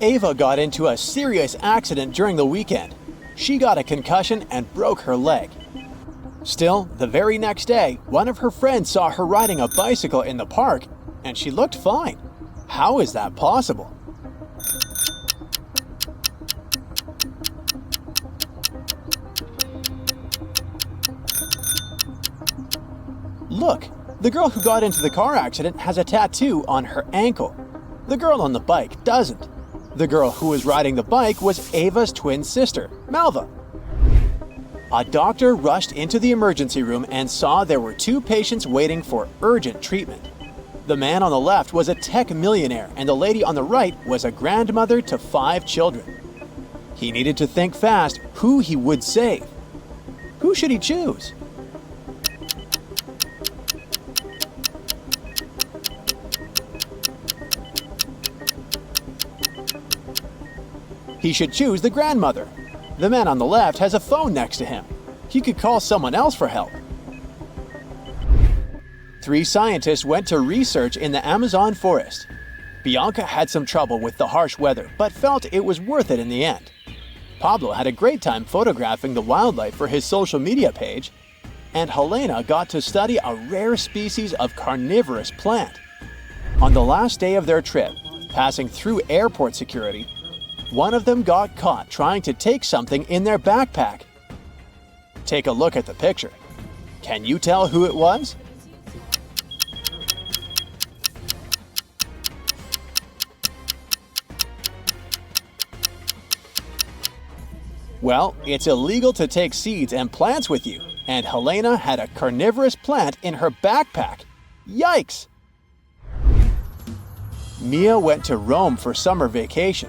Ava got into a serious accident during the weekend. She got a concussion and broke her leg. Still, the very next day, one of her friends saw her riding a bicycle in the park, and she looked fine. How is that possible? Look, the girl who got into the car accident has a tattoo on her ankle. The girl on the bike doesn't. The girl who was riding the bike was Ava's twin sister, Malva. A doctor rushed into the emergency room and saw there were 2 patients waiting for urgent treatment. The man on the left was a tech millionaire, and the lady on the right was a grandmother to 5 children. He needed to think fast who he would save. Who should he choose? He should choose the grandmother. The man on the left has a phone next to him. He could call someone else for help. 3 scientists went to research in the Amazon forest. Bianca had some trouble with the harsh weather, but felt it was worth it in the end. Pablo had a great time photographing the wildlife for his social media page, and Helena got to study a rare species of carnivorous plant. On the last day of their trip, passing through airport security, one of them got caught trying to take something in their backpack. Take a look at the picture. Can you tell who it was? Well, it's illegal to take seeds and plants with you, and Helena had a carnivorous plant in her backpack. Yikes! Mia went to Rome for summer vacation.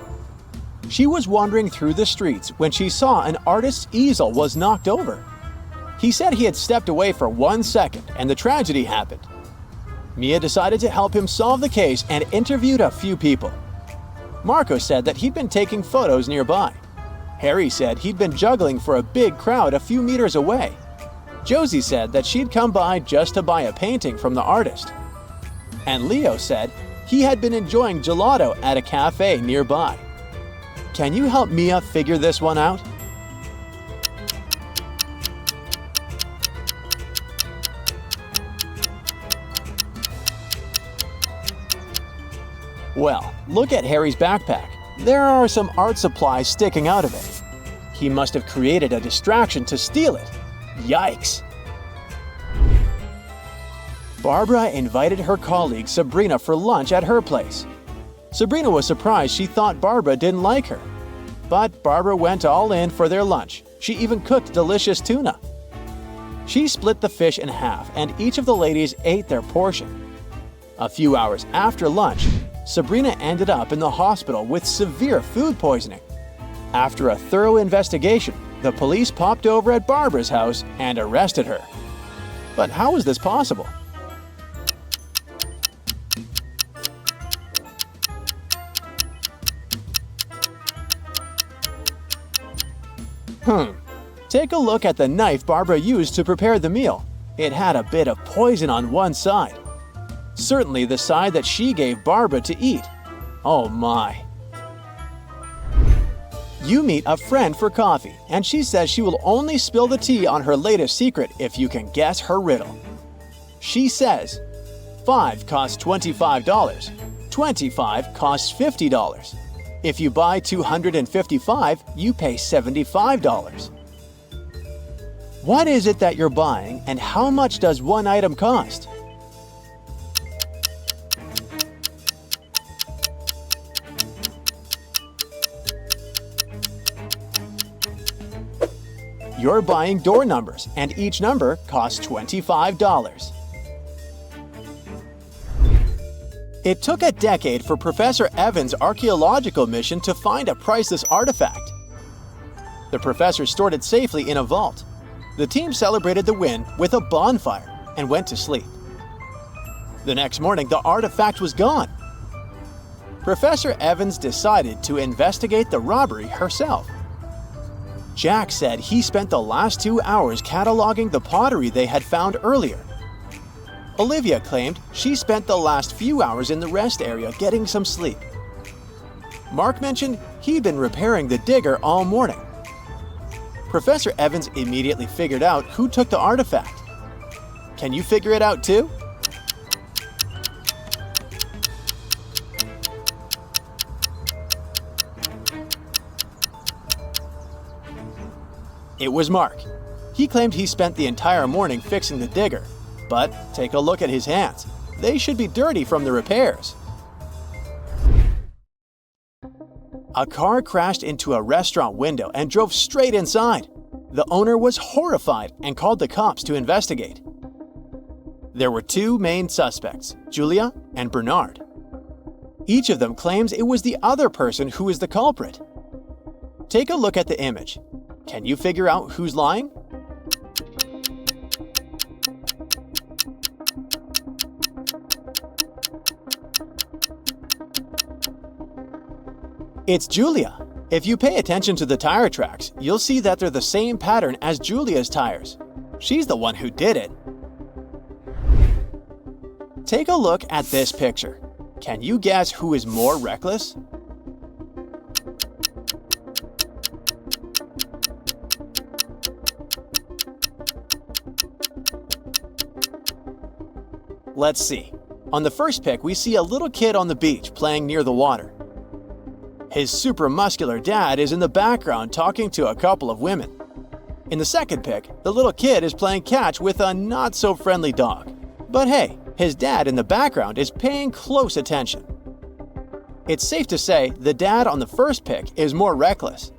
She was wandering through the streets when she saw an artist's easel was knocked over. He said he had stepped away for 1 second and the tragedy happened. Mia decided to help him solve the case and interviewed a few people. Marco said that he'd been taking photos nearby. Harry said he'd been juggling for a big crowd a few meters away. Josie said that she'd come by just to buy a painting from the artist. And Leo said he had been enjoying gelato at a cafe nearby. Can you help Mia figure this one out? Well, look at Harry's backpack. There are some art supplies sticking out of it. He must have created a distraction to steal it. Yikes! Barbara invited her colleague Sabrina for lunch at her place. Sabrina was surprised she thought Barbara didn't like her. But Barbara went all in for their lunch. She even cooked delicious tuna. She split the fish in half, and each of the ladies ate their portion. A few hours after lunch, Sabrina ended up in the hospital with severe food poisoning. After a thorough investigation, the police popped over at Barbara's house and arrested her. But how is this possible? Take a look at the knife Barbara used to prepare the meal. It had a bit of poison on one side. Certainly the side that she gave Barbara to eat. Oh my. You meet a friend for coffee, and she says she will only spill the tea on her latest secret if you can guess her riddle. She says, 5 costs $25, 25 costs $50. If you buy 255, you pay $75. What is it that you're buying, and how much does one item cost? You're buying door numbers, and each number costs $25. It took a decade for Professor Evans' archaeological mission to find a priceless artifact. The professor stored it safely in a vault. The team celebrated the win with a bonfire and went to sleep. The next morning, the artifact was gone. Professor Evans decided to investigate the robbery herself. Jack said he spent the last 2 hours cataloging the pottery they had found earlier. Olivia claimed she spent the last few hours in the rest area getting some sleep. Mark mentioned he'd been repairing the digger all morning. Professor Evans immediately figured out who took the artifact. Can you figure it out too? It was Mark. He claimed he spent the entire morning fixing the digger, but take a look at his hands. They should be dirty from the repairs. A car crashed into a restaurant window and drove straight inside. The owner was horrified and called the cops to investigate. There were two main suspects, Julia and Bernard. Each of them claims it was the other person who is the culprit. Take a look at the image. Can you figure out who's lying? It's Julia. If you pay attention to the tire tracks, you'll see that they're the same pattern as Julia's tires. She's the one who did it. Take a look at this picture. Can you guess who is more reckless? Let's see. On the first pic, we see a little kid on the beach playing near the water. His super muscular dad is in the background talking to a couple of women. In the second pic, the little kid is playing catch with a not-so-friendly dog. But hey, his dad in the background is paying close attention. It's safe to say the dad on the first pic is more reckless.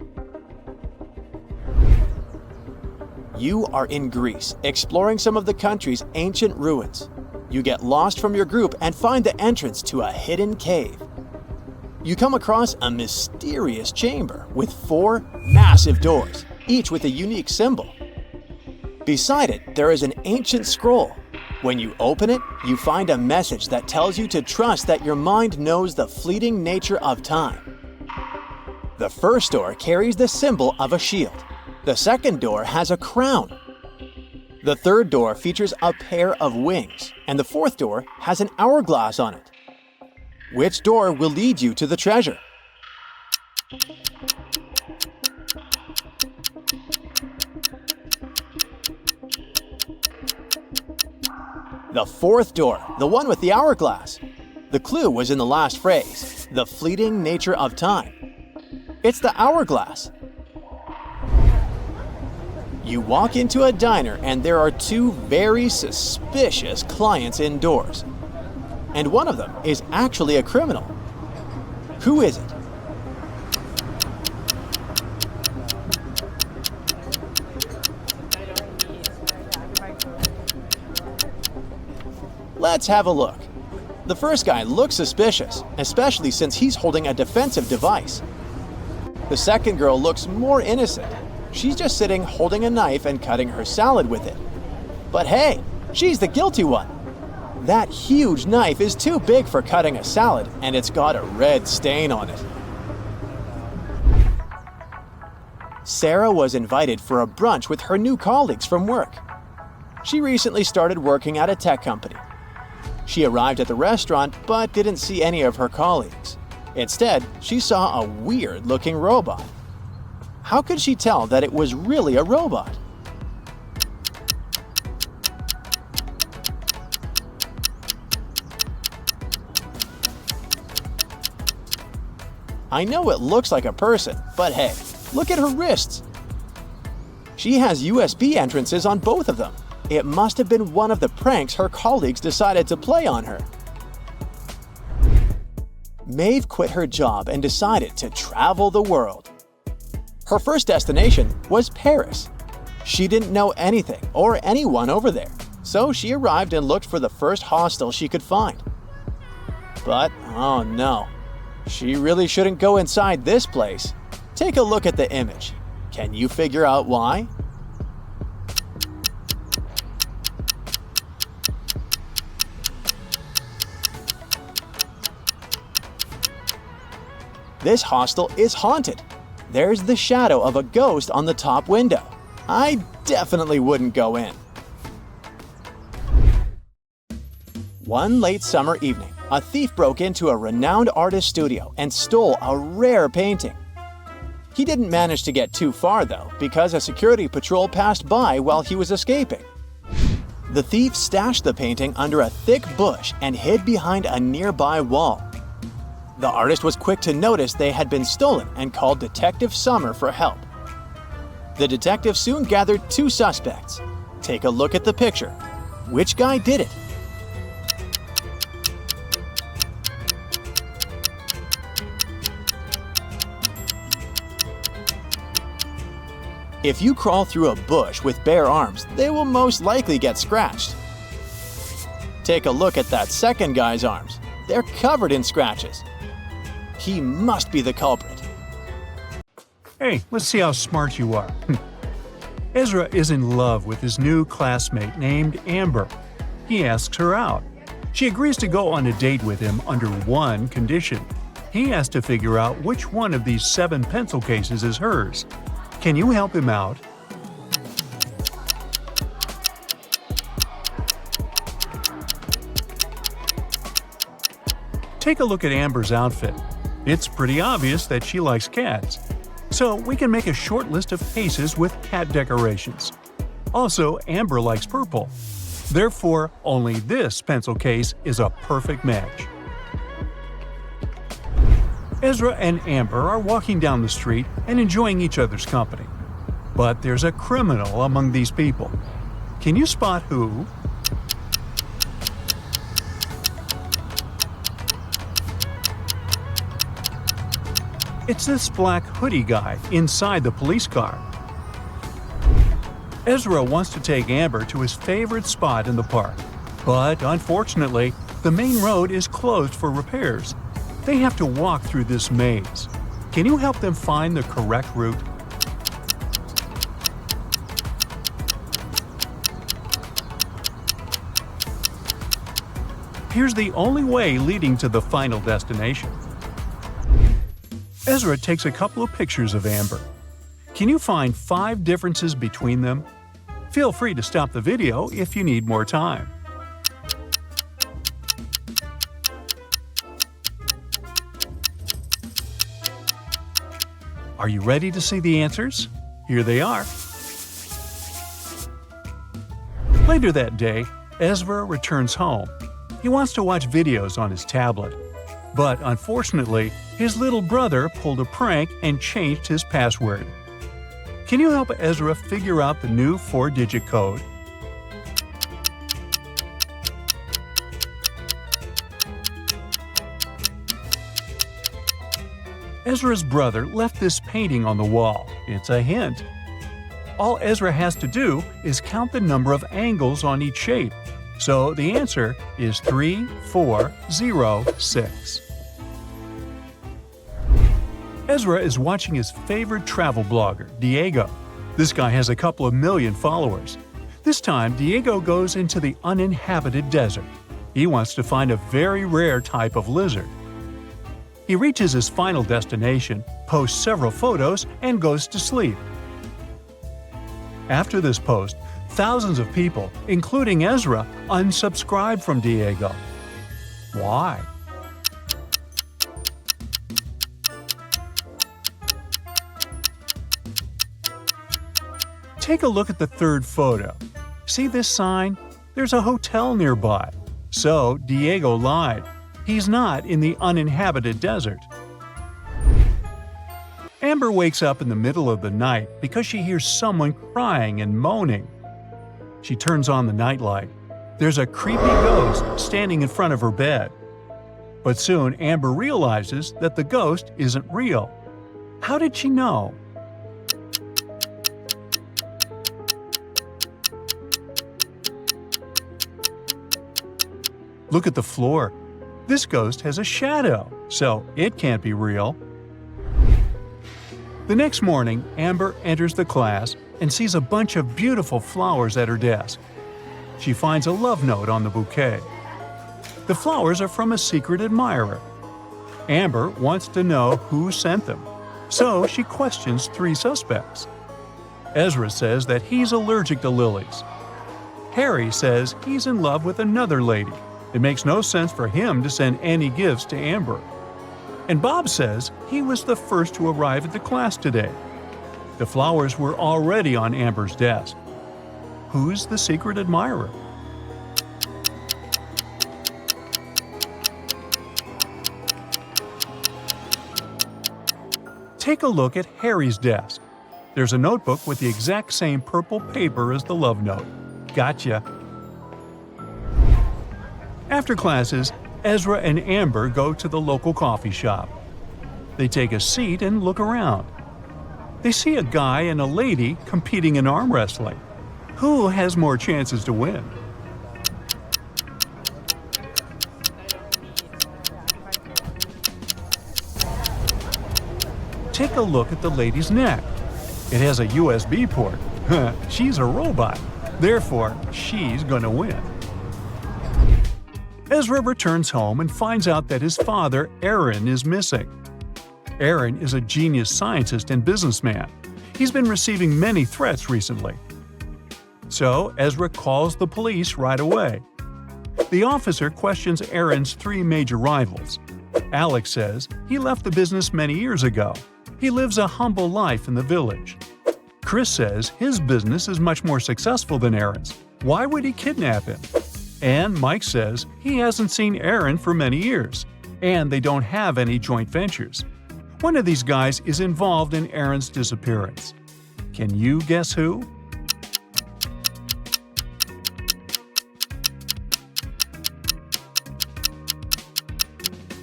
You are in Greece, exploring some of the country's ancient ruins. You get lost from your group and find the entrance to a hidden cave. You come across a mysterious chamber with 4 massive doors, each with a unique symbol. Beside it, there is an ancient scroll. When you open it, you find a message that tells you to trust that your mind knows the fleeting nature of time. The first door carries the symbol of a shield. The second door has a crown. The third door features a pair of wings, and the fourth door has an hourglass on it. Which door will lead you to the treasure? The fourth door, the one with the hourglass. The clue was in the last phrase, the fleeting nature of time. It's the hourglass. You walk into a diner and there are 2 very suspicious clients indoors. And one of them is actually a criminal. Who is it? Let's have a look. The first guy looks suspicious, especially since he's holding a defensive device. The second girl looks more innocent. She's just sitting holding a knife and cutting her salad with it. But hey, she's the guilty one. That huge knife is too big for cutting a salad, and it's got a red stain on it. Sarah was invited for a brunch with her new colleagues from work. She recently started working at a tech company. She arrived at the restaurant but didn't see any of her colleagues. Instead, she saw a weird-looking robot. How could she tell that it was really a robot? I know it looks like a person, but hey, look at her wrists. She has USB entrances on both of them. It must have been one of the pranks her colleagues decided to play on her. Maeve quit her job and decided to travel the world. Her first destination was Paris. She didn't know anything or anyone over there, so she arrived and looked for the first hostel she could find. But, oh no, she really shouldn't go inside this place. Take a look at the image. Can you figure out why? This hostel is haunted. There's the shadow of a ghost on the top window. I definitely wouldn't go in. One late summer evening, a thief broke into a renowned artist's studio and stole a rare painting. He didn't manage to get too far though, because a security patrol passed by while he was escaping. The thief stashed the painting under a thick bush and hid behind a nearby wall. The artist was quick to notice they had been stolen and called Detective Summer for help. The detective soon gathered 2 suspects. Take a look at the picture. Which guy did it? If you crawl through a bush with bare arms, they will most likely get scratched. Take a look at that second guy's arms. They're covered in scratches. He must be the culprit. Hey, let's see how smart you are. Ezra is in love with his new classmate named Amber. He asks her out. She agrees to go on a date with him under one condition. He has to figure out which one of these 7 pencil cases is hers. Can you help him out? Take a look at Amber's outfit. It's pretty obvious that she likes cats. So we can make a short list of cases with cat decorations. Also, Amber likes purple. Therefore, only this pencil case is a perfect match. Ezra and Amber are walking down the street and enjoying each other's company. But there's a criminal among these people. Can you spot who? It's this black hoodie guy inside the police car. Ezra wants to take Amber to his favorite spot in the park. But unfortunately, the main road is closed for repairs. They have to walk through this maze. Can you help them find the correct route? Here's the only way leading to the final destination. Ezra takes a couple of pictures of Amber. Can you find 5 differences between them? Feel free to stop the video if you need more time. Are you ready to see the answers? Here they are. Later that day, Ezra returns home. He wants to watch videos on his tablet. But unfortunately, his little brother pulled a prank and changed his password. Can you help Ezra figure out the new 4-digit code? Ezra's brother left this painting on the wall. It's a hint. All Ezra has to do is count the number of angles on each shape. So the answer is 3406. Ezra is watching his favorite travel blogger, Diego. This guy has a couple of million followers. This time, Diego goes into the uninhabited desert. He wants to find a very rare type of lizard. He reaches his final destination, posts several photos, and goes to sleep. After this post, thousands of people, including Ezra, unsubscribe from Diego. Why? Take a look at the third photo. See this sign? There's a hotel nearby. So Diego lied. He's not in the uninhabited desert. Amber wakes up in the middle of the night because she hears someone crying and moaning. She turns on the nightlight. There's a creepy ghost standing in front of her bed. But soon Amber realizes that the ghost isn't real. How did she know? Look at the floor. This ghost has a shadow, so it can't be real. The next morning, Amber enters the class and sees a bunch of beautiful flowers at her desk. She finds a love note on the bouquet. The flowers are from a secret admirer. Amber wants to know who sent them, so she questions 3 suspects. Ezra says that he's allergic to lilies. Harry says he's in love with another lady. It makes no sense for him to send any gifts to Amber. And Bob says he was the first to arrive at the class today. The flowers were already on Amber's desk. Who's the secret admirer? Take a look at Harry's desk. There's a notebook with the exact same purple paper as the love note. Gotcha. After classes, Ezra and Amber go to the local coffee shop. They take a seat and look around. They see a guy and a lady competing in arm wrestling. Who has more chances to win? Take a look at the lady's neck. It has a USB port. She's a robot. Therefore, she's gonna win. Ezra returns home and finds out that his father, Aaron, is missing. Aaron is a genius scientist and businessman. He's been receiving many threats recently. So Ezra calls the police right away. The officer questions Aaron's 3 major rivals. Alex says he left the business many years ago. He lives a humble life in the village. Chris says his business is much more successful than Aaron's. Why would he kidnap him? And Mike says he hasn't seen Aaron for many years, and they don't have any joint ventures. One of these guys is involved in Aaron's disappearance. Can you guess who?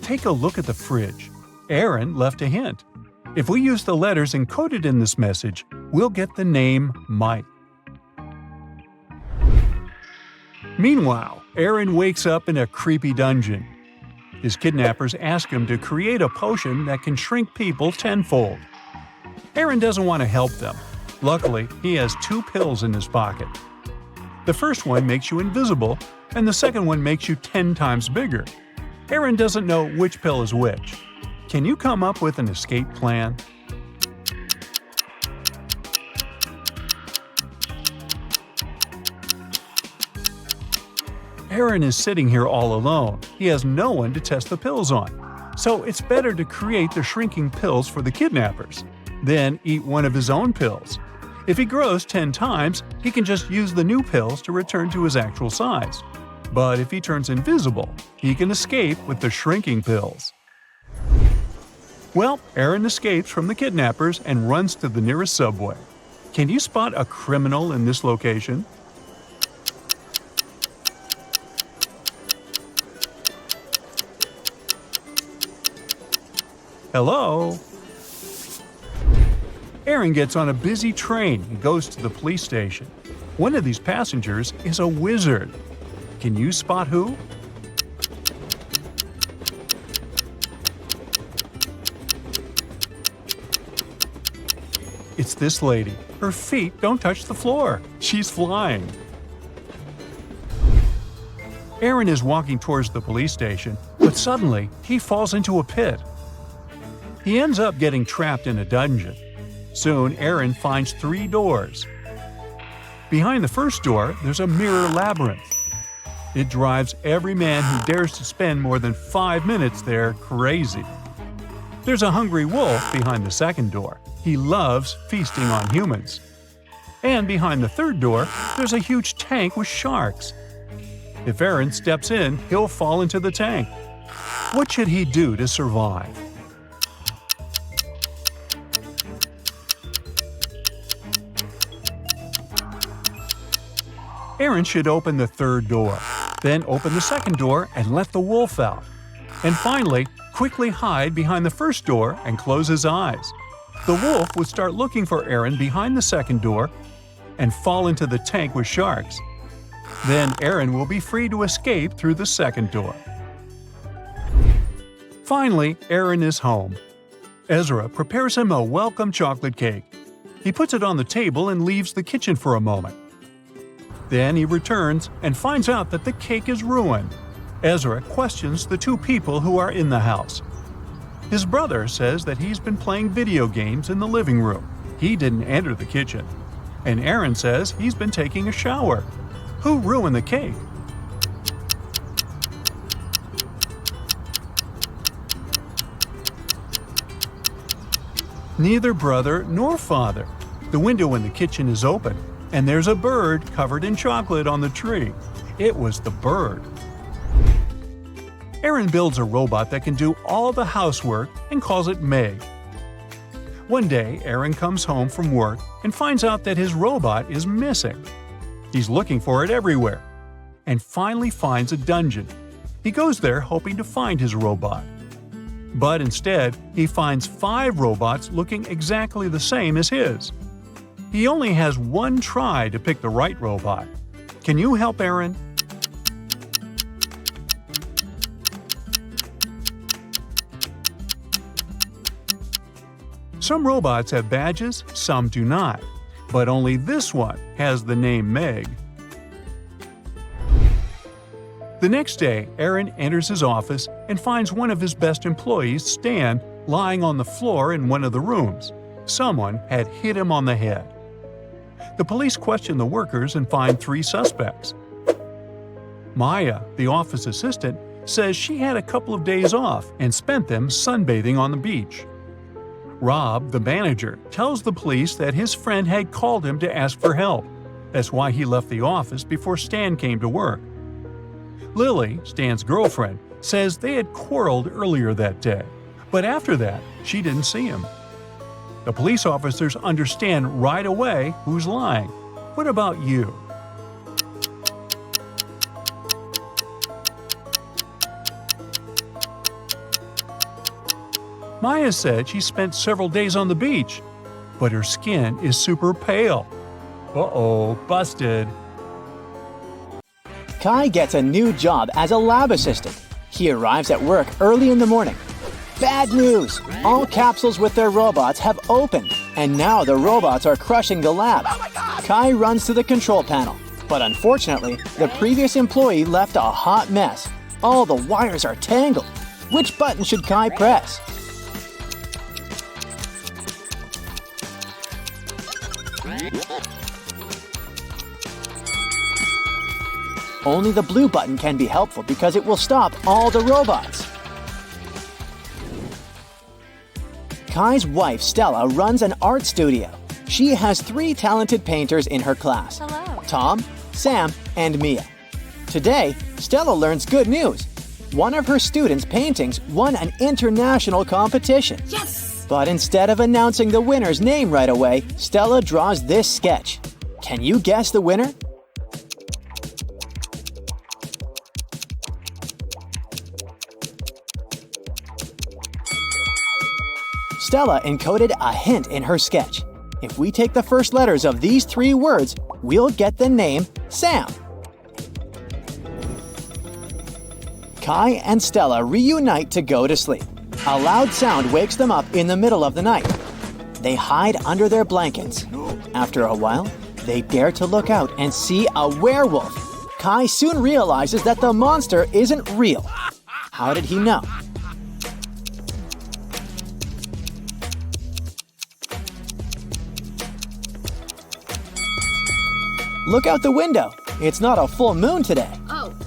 Take a look at the fridge. Aaron left a hint. If we use the letters encoded in this message, we'll get the name Mike. Meanwhile, Aaron wakes up in a creepy dungeon. His kidnappers ask him to create a potion that can shrink people tenfold. Aaron doesn't want to help them. Luckily, he has 2 pills in his pocket. The first one makes you invisible, and the second one makes you 10 times bigger. Aaron doesn't know which pill is which. Can you come up with an escape plan? Aaron is sitting here all alone. He has no one to test the pills on. So it's better to create the shrinking pills for the kidnappers. Then eat one of his own pills. If he grows 10 times, he can just use the new pills to return to his actual size. But if he turns invisible, he can escape with the shrinking pills. Well, Aaron escapes from the kidnappers and runs to the nearest subway. Can you spot a criminal in this location? Hello? Aaron gets on a busy train and goes to the police station. One of these passengers is a wizard. Can you spot who? It's this lady. Her feet don't touch the floor. She's flying. Aaron is walking towards the police station, but suddenly he falls into a pit. He ends up getting trapped in a dungeon. Soon, Aaron finds 3 doors. Behind the first door, there's a mirror labyrinth. It drives every man who dares to spend more than 5 minutes there crazy. There's a hungry wolf behind the second door. He loves feasting on humans. And behind the third door, there's a huge tank with sharks. If Aaron steps in, he'll fall into the tank. What should he do to survive? Aaron should open the third door, then open the second door and let the wolf out. And finally, quickly hide behind the first door and close his eyes. The wolf would start looking for Aaron behind the second door and fall into the tank with sharks. Then Aaron will be free to escape through the second door. Finally, Aaron is home. Ezra prepares him a welcome chocolate cake. He puts it on the table and leaves the kitchen for a moment. Then he returns and finds out that the cake is ruined. Ezra questions the 2 people who are in the house. His brother says that he's been playing video games in the living room. He didn't enter the kitchen. And Aaron says he's been taking a shower. Who ruined the cake? Neither brother nor father. The window in the kitchen is open, and there's a bird covered in chocolate on the tree. It was the bird. Aaron builds a robot that can do all the housework and calls it Meg. One day, Aaron comes home from work and finds out that his robot is missing. He's looking for it everywhere, and finally finds a dungeon. He goes there hoping to find his robot. But instead, he finds 5 robots looking exactly the same as his. He only has one try to pick the right robot. Can you help Aaron? Some robots have badges, some do not, but only this one has the name Meg. The next day, Aaron enters his office and finds one of his best employees, Stan, lying on the floor in one of the rooms. Someone had hit him on the head. The police question the workers and find 3 suspects. Maya, the office assistant, says she had a couple of days off and spent them sunbathing on the beach. Rob, the manager, tells the police that his friend had called him to ask for help. That's why he left the office before Stan came to work. Lily, Stan's girlfriend, says they had quarreled earlier that day, but after that, she didn't see him. The police officers understand right away who's lying. What about you? Maya said she spent several days on the beach, but her skin is super pale. Uh-oh, busted. Kai gets a new job as a lab assistant. He arrives at work early in the morning. Bad news! All capsules with their robots have opened, and now the robots are crushing the lab. Kai runs to the control panel, but unfortunately, the previous employee left a hot mess. All the wires are tangled. Which button should Kai press? Only the blue button can be helpful because it will stop all the robots. Kai's wife, Stella, runs an art studio. She has 3 talented painters in her class. Hello. Tom, Sam, and Mia. Today, Stella learns good news. One of her students' paintings won an international competition. Yes! But instead of announcing the winner's name right away, Stella draws this sketch. Can you guess the winner? Stella encoded a hint in her sketch. If we take the first letters of these 3 words, we'll get the name Sam. Kai and Stella reunite to go to sleep. A loud sound wakes them up in the middle of the night. They hide under their blankets. After a while, they dare to look out and see a werewolf. Kai soon realizes that the monster isn't real. How did he know? Look out the window. It's not a full moon today. Oh.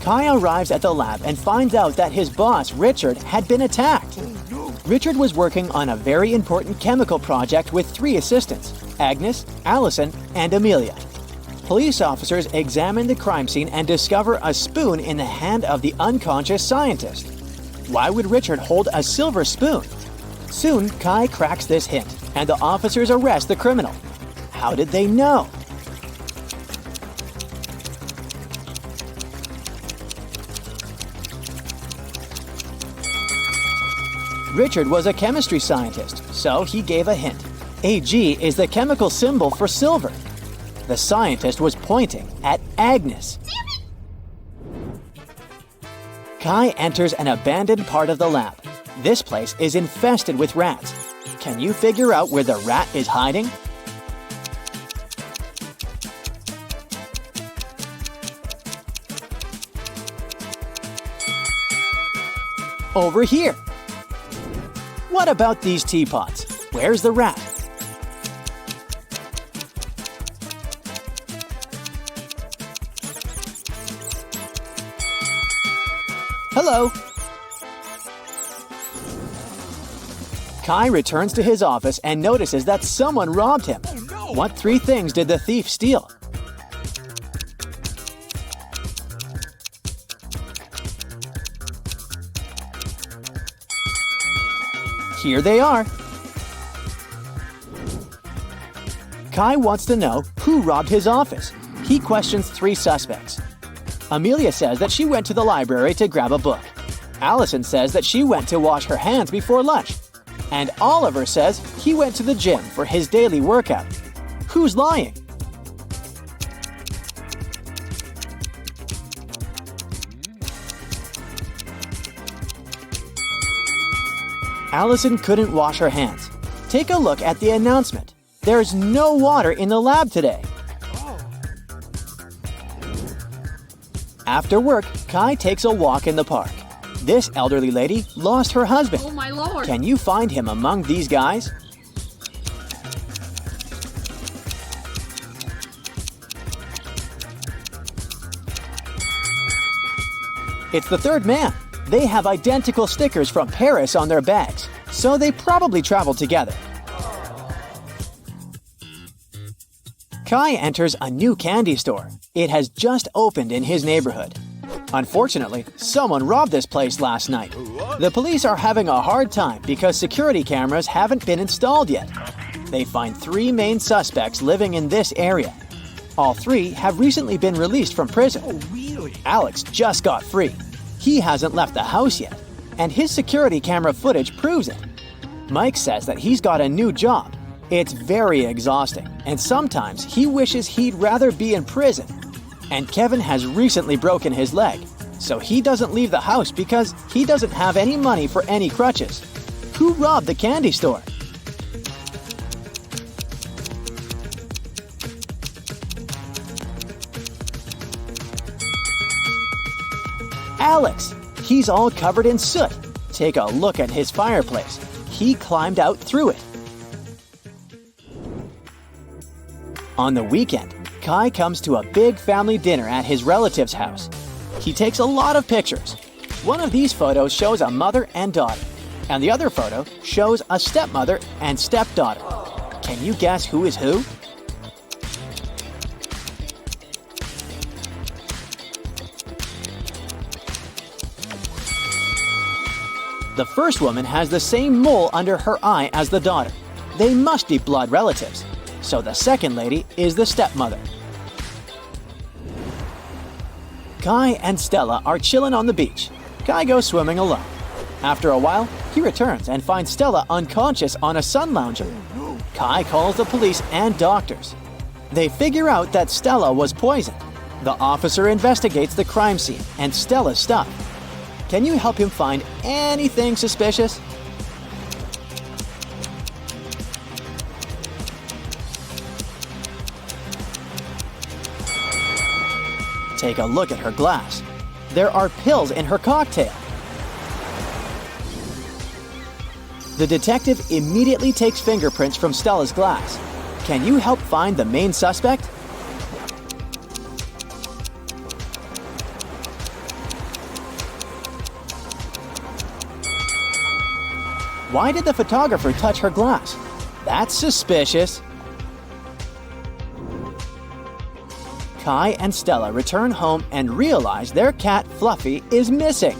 Kai arrives at the lab and finds out that his boss, Richard, had been attacked. Richard was working on a very important chemical project with 3 assistants, Agnes, Allison, and Amelia. Police officers examine the crime scene and discover a spoon in the hand of the unconscious scientist. Why would Richard hold a silver spoon? Soon, Kai cracks this hint, and the officers arrest the criminal. How did they know? Richard was a chemistry scientist, so he gave a hint. Ag is the chemical symbol for silver. The scientist was pointing at Agnes. Kai enters an abandoned part of the lab. This place is infested with rats. Can you figure out where the rat is hiding? Over here. What about these teapots? Where's the rat? Hello. Kai returns to his office and notices that someone robbed him. What 3 things did the thief steal? Here they are. Kai wants to know who robbed his office. He questions 3 suspects. Amelia says that she went to the library to grab a book. Allison says that she went to wash her hands before lunch. And Oliver says he went to the gym for his daily workout. Who's lying? Allison couldn't wash her hands. Take a look at the announcement. There's no water in the lab today. After work, Kai takes a walk in the park. This elderly lady lost her husband. Oh my lord! Can you find him among these guys? It's the third man. They have identical stickers from Paris on their bags, so they probably traveled together. Kai enters a new candy store. It has just opened in his neighborhood. Unfortunately, someone robbed this place last night. The police are having a hard time because security cameras haven't been installed yet. They find 3 main suspects living in this area. All 3 have recently been released from prison. Oh, really? Alex just got free. He hasn't left the house yet, and his security camera footage proves it. Mike says that he's got a new job. It's very exhausting, and sometimes he wishes he'd rather be in prison. And Kevin has recently broken his leg, so he doesn't leave the house because he doesn't have any money for any crutches. Who robbed the candy store? Alex! He's all covered in soot. Take a look at his fireplace. He climbed out through it. On the weekend, Kai comes to a big family dinner at his relative's house. He takes a lot of pictures. One of these photos shows a mother and daughter, and the other photo shows a stepmother and stepdaughter. Can you guess who is who? The first woman has the same mole under her eye as the daughter. They must be blood relatives. So the second lady is the stepmother. Kai and Stella are chilling on the beach. Kai goes swimming alone. After a while, he returns and finds Stella unconscious on a sun lounger. Kai calls the police and doctors. They figure out that Stella was poisoned. The officer investigates the crime scene and Stella's stuff. Can you help him find anything suspicious? Take a look at her glass. There are pills in her cocktail. The detective immediately takes fingerprints from Stella's glass. Can you help find the main suspect? Why did the photographer touch her glass? That's suspicious. Kai and Stella return home and realize their cat Fluffy is missing.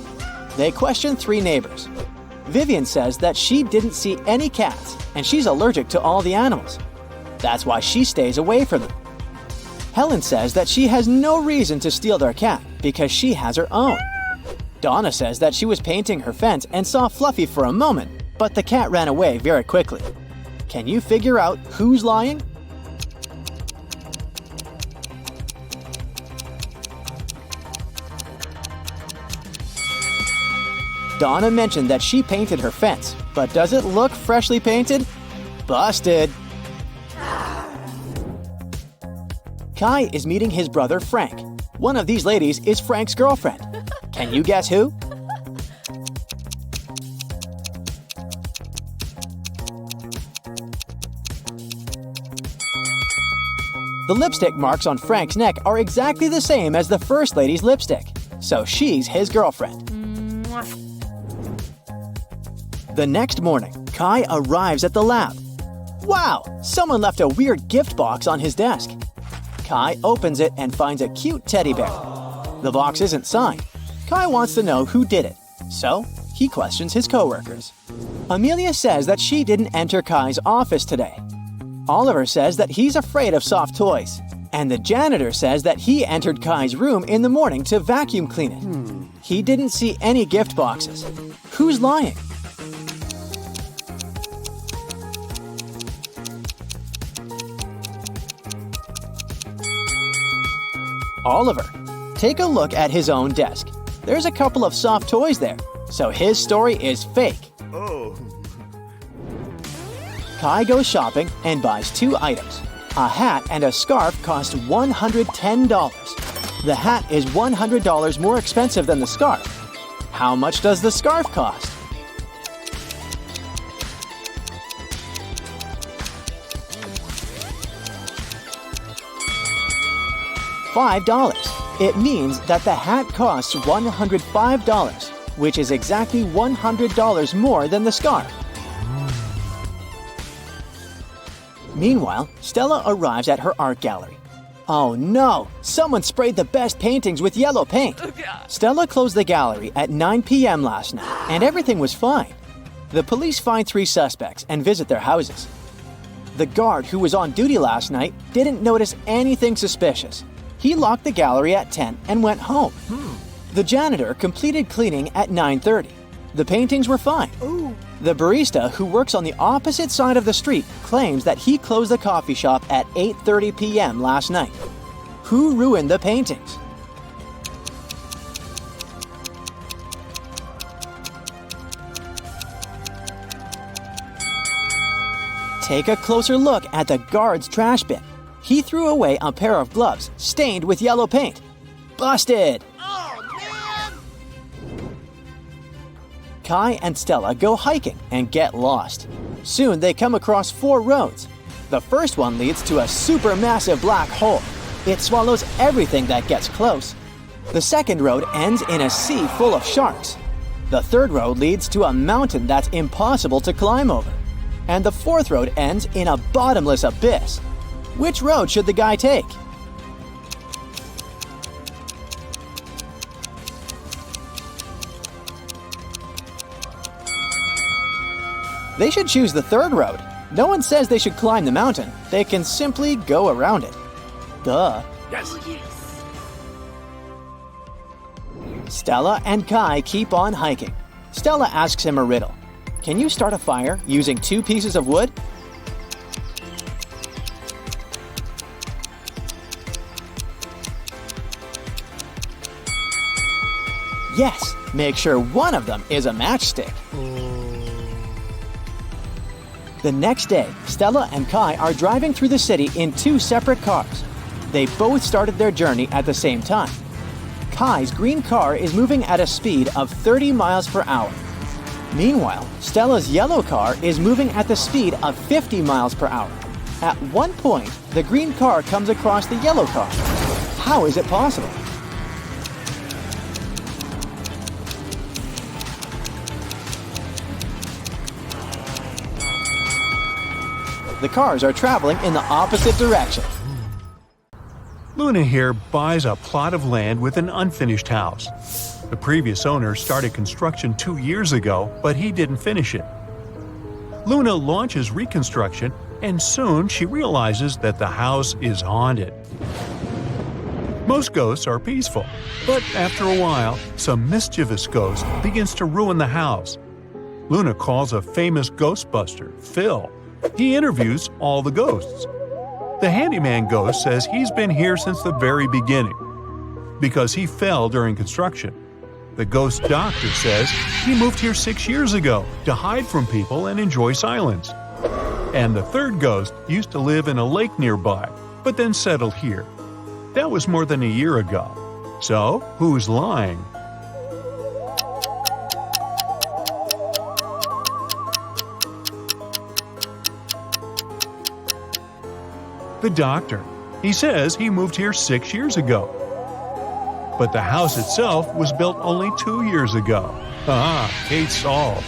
They question 3 neighbors. Vivian says that she didn't see any cats and she's allergic to all the animals. That's why she stays away from them. Helen says that she has no reason to steal their cat because she has her own. Donna says that she was painting her fence and saw Fluffy for a moment, but the cat ran away very quickly. Can you figure out who's lying? Donna mentioned that she painted her fence, but does it look freshly painted? Busted! Kai is meeting his brother Frank. One of these ladies is Frank's girlfriend. Can you guess who? The lipstick marks on Frank's neck are exactly the same as the first lady's lipstick, so she's his girlfriend. The next morning, Kai arrives at the lab. Wow! Someone left a weird gift box on his desk. Kai opens it and finds a cute teddy bear. The box isn't signed. Kai wants to know who did it, so he questions his coworkers. Amelia says that she didn't enter Kai's office today. Oliver says that he's afraid of soft toys. And the janitor says that he entered Kai's room in the morning to vacuum clean it. He didn't see any gift boxes. Who's lying? Oliver. Take a look at his own desk. There's a couple of soft toys there, so his story is fake. Oh. Kai goes shopping and buys 2 items. A hat and a scarf cost $110. The hat is $100 more expensive than the scarf. How much does the scarf cost? $5. It means that the hat costs $105, which is exactly $100 more than the scarf. Meanwhile, Stella arrives at her art gallery. Oh no! Someone sprayed the best paintings with yellow paint! Stella closed the gallery at 9 p.m. last night, and everything was fine. The police find 3 suspects and visit their houses. The guard who was on duty last night didn't notice anything suspicious. He locked the gallery at 10 and went home. The janitor completed cleaning at 9:30. The paintings were fine. The barista, who works on the opposite side of the street, claims that he closed the coffee shop at 8:30 p.m. last night. Who ruined the paintings? Take a closer look at the guard's trash bin. He threw away a pair of gloves stained with yellow paint. Busted! Kai and Stella go hiking and get lost. Soon they come across 4 roads. The first one leads to a supermassive black hole. It swallows everything that gets close. The second road ends in a sea full of sharks. The third road leads to a mountain that's impossible to climb over. And the fourth road ends in a bottomless abyss. Which road should the guy take? They should choose the third road. No one says they should climb the mountain. They can simply go around it. Duh. Yes. Stella and Kai keep on hiking. Stella asks him a riddle. Can you start a fire using 2 pieces of wood? Yes, make sure one of them is a matchstick. The next day, Stella and Kai are driving through the city in 2 separate cars. They both started their journey at the same time. Kai's green car is moving at a speed of 30 miles per hour. Meanwhile, Stella's yellow car is moving at the speed of 50 miles per hour. At one point, the green car comes across the yellow car. How is it possible? The cars are traveling in the opposite direction. Luna here buys a plot of land with an unfinished house. The previous owner started construction 2 years ago, but he didn't finish it. Luna launches reconstruction, and soon she realizes that the house is haunted. Most ghosts are peaceful, but after a while, some mischievous ghost begins to ruin the house. Luna calls a famous Ghostbuster, Phil. He interviews all the ghosts. The handyman ghost says he's been here since the very beginning, because he fell during construction. The ghost doctor says he moved here 6 years ago to hide from people and enjoy silence. And the third ghost used to live in a lake nearby, but then settled here. That was more than a year ago. So, who's lying? The doctor. He says he moved here 6 years ago. But the house itself was built only 2 years ago. Case solved.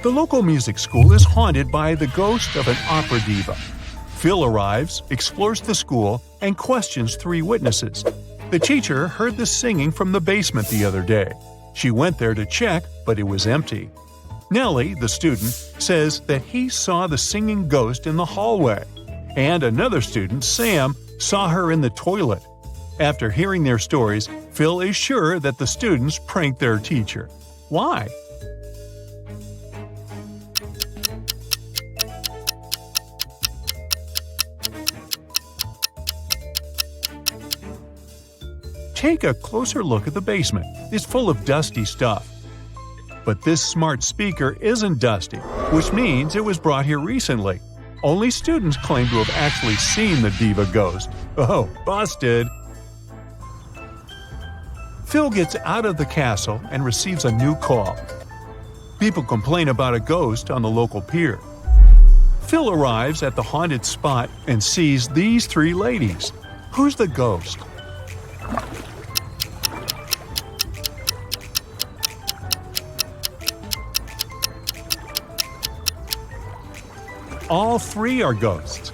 The local music school is haunted by the ghost of an opera diva. Phil arrives, explores the school, and questions 3 witnesses. The teacher heard the singing from the basement the other day. She went there to check, but it was empty. Nellie, the student, says that he saw the singing ghost in the hallway. And another student, Sam, saw her in the toilet. After hearing their stories, Phil is sure that the students pranked their teacher. Why? Take a closer look at the basement. It's full of dusty stuff. But this smart speaker isn't dusty, which means it was brought here recently. Only students claim to have actually seen the diva ghost. Oh, busted! Phil gets out of the castle and receives a new call. People complain about a ghost on the local pier. Phil arrives at the haunted spot and sees these 3 ladies. Who's the ghost? All 3 are ghosts.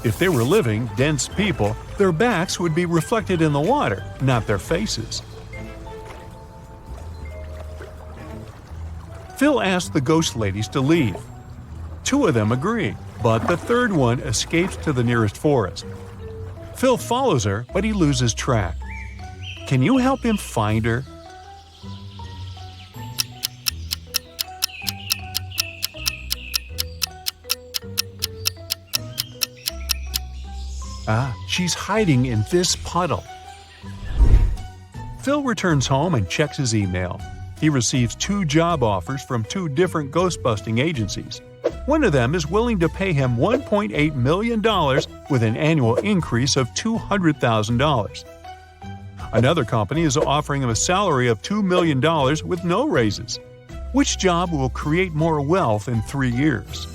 If they were living, dense people, their backs would be reflected in the water, not their faces. Phil asks the ghost ladies to leave. 2 of them agree, but the 3rd one escapes to the nearest forest. Phil follows her, but he loses track. Can you help him find her? She's hiding in this puddle. Phil returns home and checks his email. He receives 2 job offers from 2 different ghostbusting agencies. One of them is willing to pay him $1.8 million with an annual increase of $200,000. Another company is offering him a salary of $2 million with no raises. Which job will create more wealth in 3 years?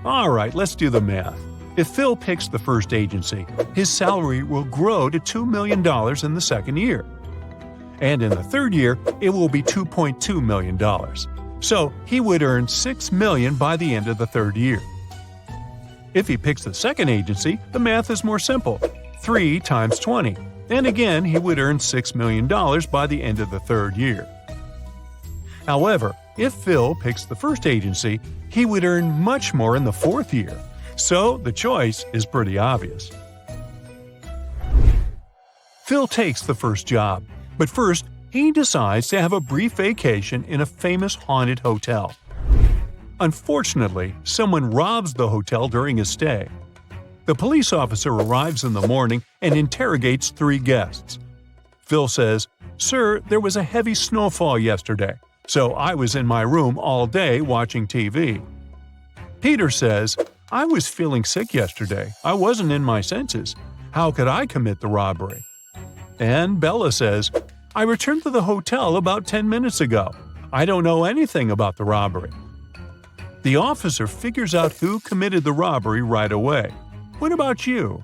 Alright, let's do the math. If Phil picks the first agency, his salary will grow to $2 million in the 2nd year. And in the 3rd year, it will be $2.2 million. So he would earn $6 million by the end of the 3rd year. If he picks the 2nd agency, the math is more simple. 3 times 20. And again, he would earn $6 million by the end of the 3rd year. However, if Phil picks the first agency, he would earn much more in the 4th year. So the choice is pretty obvious. Phil takes the first job, but first he decides to have a brief vacation in a famous haunted hotel. Unfortunately, someone robs the hotel during his stay. The police officer arrives in the morning and interrogates 3 guests. Phil says, "Sir, there was a heavy snowfall yesterday, so I was in my room all day watching TV." Peter says, "I was feeling sick yesterday. I wasn't in my senses. How could I commit the robbery?" And Bella says, "I returned to the hotel about 10 minutes ago. I don't know anything about the robbery." The officer figures out who committed the robbery right away. What about you?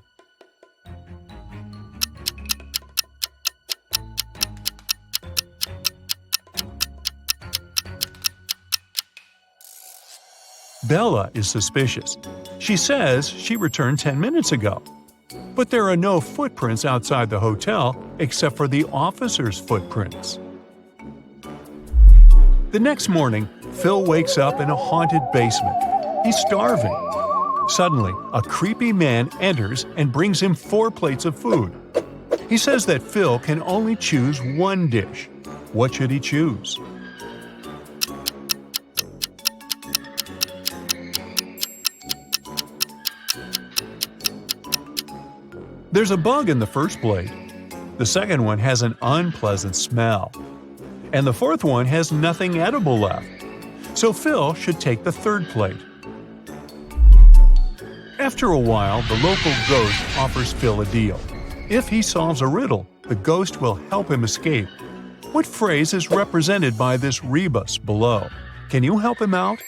Bella is suspicious. She says she returned 10 minutes ago. But there are no footprints outside the hotel except for the officer's footprints. The next morning, Phil wakes up in a haunted basement. He's starving. Suddenly, a creepy man enters and brings him 4 plates of food. He says that Phil can only choose one dish. What should he choose? There's a bug in the first plate. The second one has an unpleasant smell. And the 4th one has nothing edible left. So Phil should take the 3rd plate. After a while, the local ghost offers Phil a deal. If he solves a riddle, the ghost will help him escape. What phrase is represented by this rebus below? Can you help him out?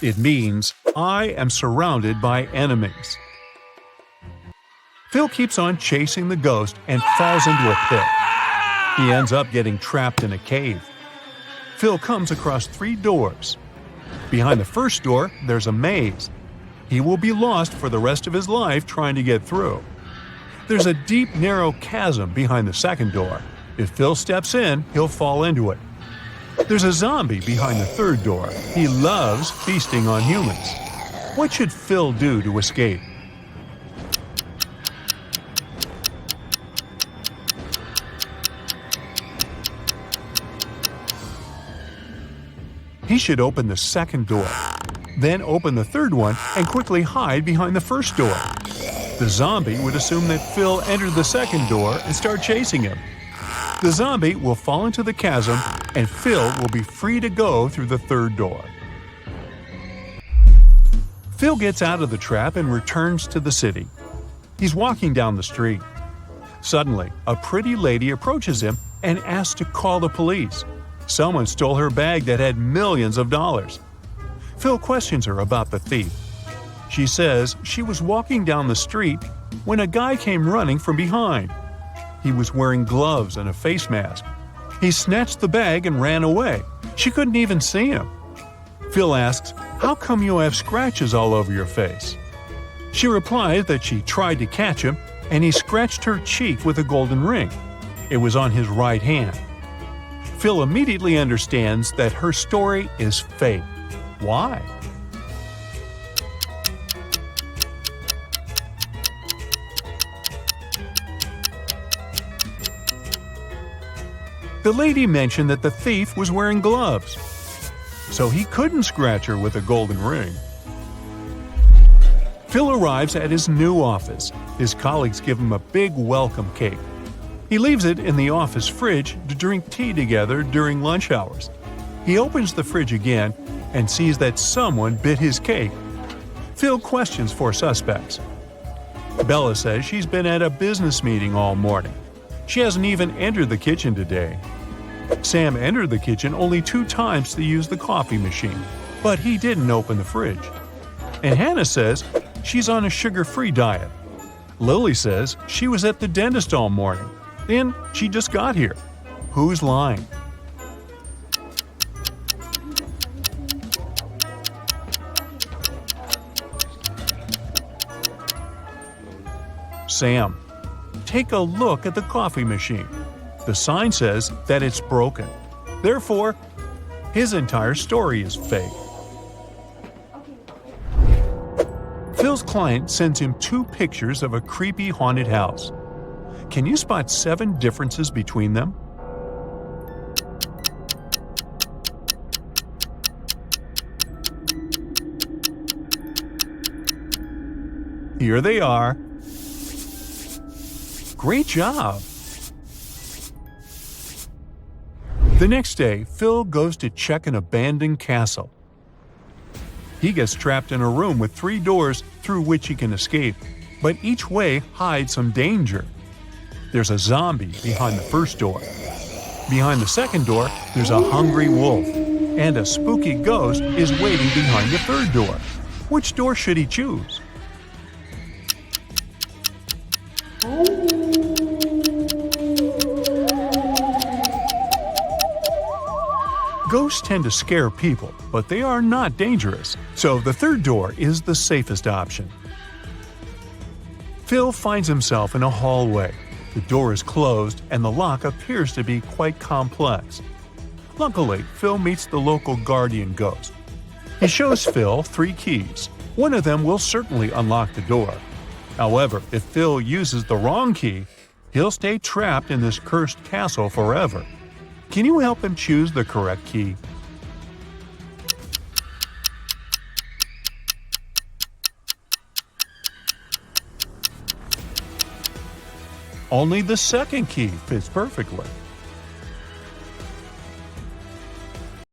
It means, I am surrounded by enemies. Phil keeps on chasing the ghost and falls into a pit. He ends up getting trapped in a cave. Phil comes across 3 doors. Behind the first door, there's a maze. He will be lost for the rest of his life trying to get through. There's a deep, narrow chasm behind the second door. If Phil steps in, he'll fall into it. There's a zombie behind the third door. He loves feasting on humans. What should Phil do to escape? He should open the second door, then open the third one and quickly hide behind the first door. The zombie would assume that Phil entered the second door and start chasing him. The zombie will fall into the chasm and Phil will be free to go through the third door. Phil gets out of the trap and returns to the city. He's walking down the street. Suddenly, a pretty lady approaches him and asks to call the police. Someone stole her bag that had millions of dollars. Phil questions her about the thief. She says she was walking down the street when a guy came running from behind. He was wearing gloves and a face mask. He snatched the bag and ran away. She couldn't even see him. Phil asks, "How come you have scratches all over your face?" She replies that she tried to catch him and he scratched her cheek with a golden ring. It was on his right hand. Phil immediately understands that her story is fake. Why? The lady mentioned that the thief was wearing gloves, so he couldn't scratch her with a golden ring. Phil arrives at his new office. His colleagues give him a big welcome cake. He leaves it in the office fridge to drink tea together during lunch hours. He opens the fridge again and sees that someone bit his cake. Phil questions for suspects. Bella says she's been at a business meeting all morning. She hasn't even entered the kitchen today. Sam entered the kitchen only 2 times to use the coffee machine, but he didn't open the fridge. And Hannah says she's on a sugar-free diet. Lily says she was at the dentist all morning, and she just got here. Who's lying? Sam. Take a look at the coffee machine. The sign says that it's broken. Therefore, his entire story is fake. Phil's client sends him 2 pictures of a creepy haunted house. Can you spot 7 differences between them? Here they are. Great job! The next day, Phil goes to check an abandoned castle. He gets trapped in a room with 3 doors through which he can escape, but each way hides some danger. There's a zombie behind the first door. Behind the second door, there's a hungry wolf, and a spooky ghost is waiting behind the third door. Which door should he choose? Ghosts tend to scare people, but they are not dangerous, so the third door is the safest option. Phil finds himself in a hallway. The door is closed and the lock appears to be quite complex. Luckily, Phil meets the local guardian ghost. He shows Phil 3 keys. One of them will certainly unlock the door. However, if Phil uses the wrong key, he'll stay trapped in this cursed castle forever. Can you help him choose the correct key? Only the second key fits perfectly.